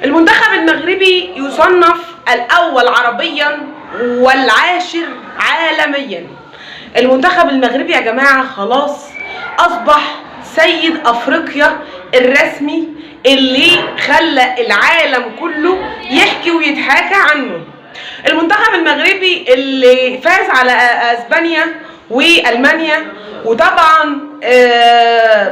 المنتخب المغربي يصنف الأول عربيا والعاشر عالميا. المنتخب المغربي يا جماعة خلاص أصبح سيد أفريقيا الرسمي اللي خلى العالم كله يحكي ويتحاكى عنه. المنتخب المغربي اللي فاز على اسبانيا والمانيا، وطبعا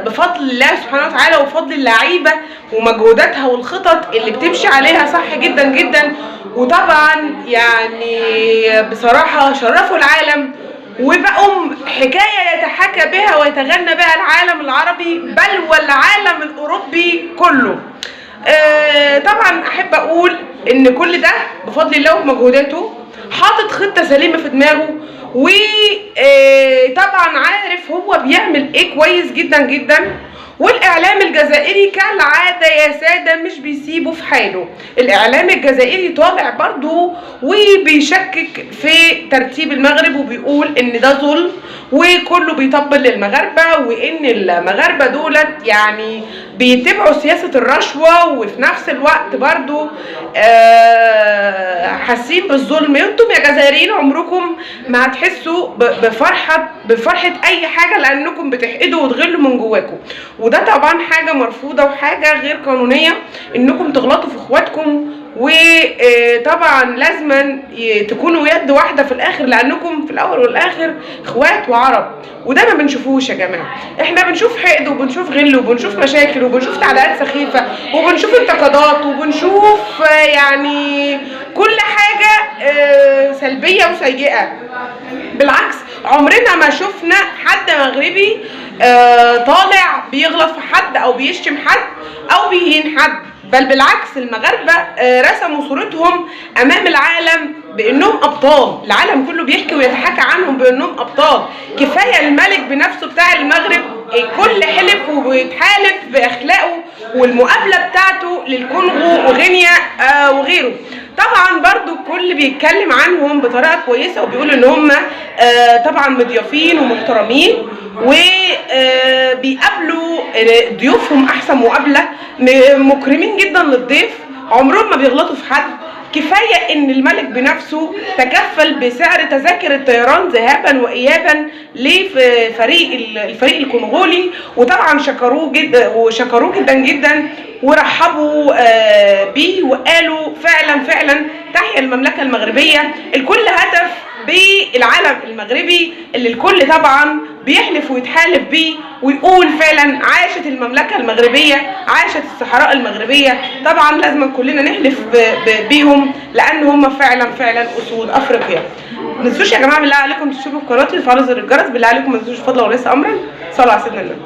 بفضل الله سبحانه وتعالى وبفضل اللعيبه ومجهوداتها والخطط اللي بتمشي عليها صح جدا جدا. وطبعا يعني بصراحه شرفوا العالم وبقوا حكايه يتحكى بها ويتغنى بها العالم العربي بل والعالم الاوروبي كله. طبعا احب اقول ان كل ده بفضل الله ومجهوداته، حاطط خطه سليمه في دماغه، وطبعا عارف هو بيعمل ايه كويس جدا جدا. والاعلام الجزائري كالعاده يا ساده مش بيسيبه في حاله. الاعلام الجزائري طالع برضه وبيشكك في ترتيب المغرب وبيقول ان ده ظلم وكله بيطبل للمغاربه، وان المغاربه دولت يعني بيتبعوا سياسه الرشوه وفي نفس الوقت برضه حاسين بالظلم. انتم يا جزائريين عمركم ما هتحسوا بفرحه اي حاجه لانكم بتحقدوا وتغلوا من جواكم، وده طبعا حاجه مرفوضه وحاجه غير قانونيه انكم تغلطوا في اخواتكم. وطبعا لازما تكونوا يد واحده في الاخر لانكم في الاول والاخر اخوات وعرب، وده ما بنشوفوش يا جماعه. احنا بنشوف حقد وبنشوف غل وبنشوف مشاكل وبنشوف تعليقات سخيفه وبنشوف انتقادات وبنشوف يعني كل حاجه سلبيه وسيئه. بالعكس عمرنا ما شفنا حد مغربي طالع بيغلط في حد او بيشتم حد او بيهين حد، بل بالعكس المغاربه رسموا صورتهم امام العالم بانهم ابطال. العالم كله بيحكي ويتحكى عنهم بانهم ابطال. كفايه الملك بنفسه بتاع المغرب الكل حلف وبيتحالف باخلاقه والمقابله بتاعته للكونغو وغينيا وغيره. طبعا برضو الكل بيتكلم عنهم بطريقه كويسه وبيقول ان هم طبعا مضيافين ومحترمين وبيقابلوا ضيوفهم احسن مقابله، مكرمين جدا للضيف، عمرهم ما بيغلطوا في حد. كفايه ان الملك بنفسه تكفل بسعر تذاكر الطيران ذهابا وايابا الفريق الكونغولي، وطبعا شكروه جدا جدا ورحبوا بيه وقالوا فعلا تحيا المملكه المغربيه. الكل هتف بالعالم المغربي اللي الكل طبعا بيحلف ويتحالف بيه ويقول فعلا عاشت المملكه المغربيه، عاشت الصحراء المغربيه. طبعا لازم كلنا نحلف بيهم لان هم فعلا اسود افريقيا. ما تنسوش يا جماعه بالله عليكم تشتركوا في قناتي وتفعلوا زر الجرس. بالله عليكم ما تنسوش فضلا وليس امرا. صلوا على سيدنا النبي.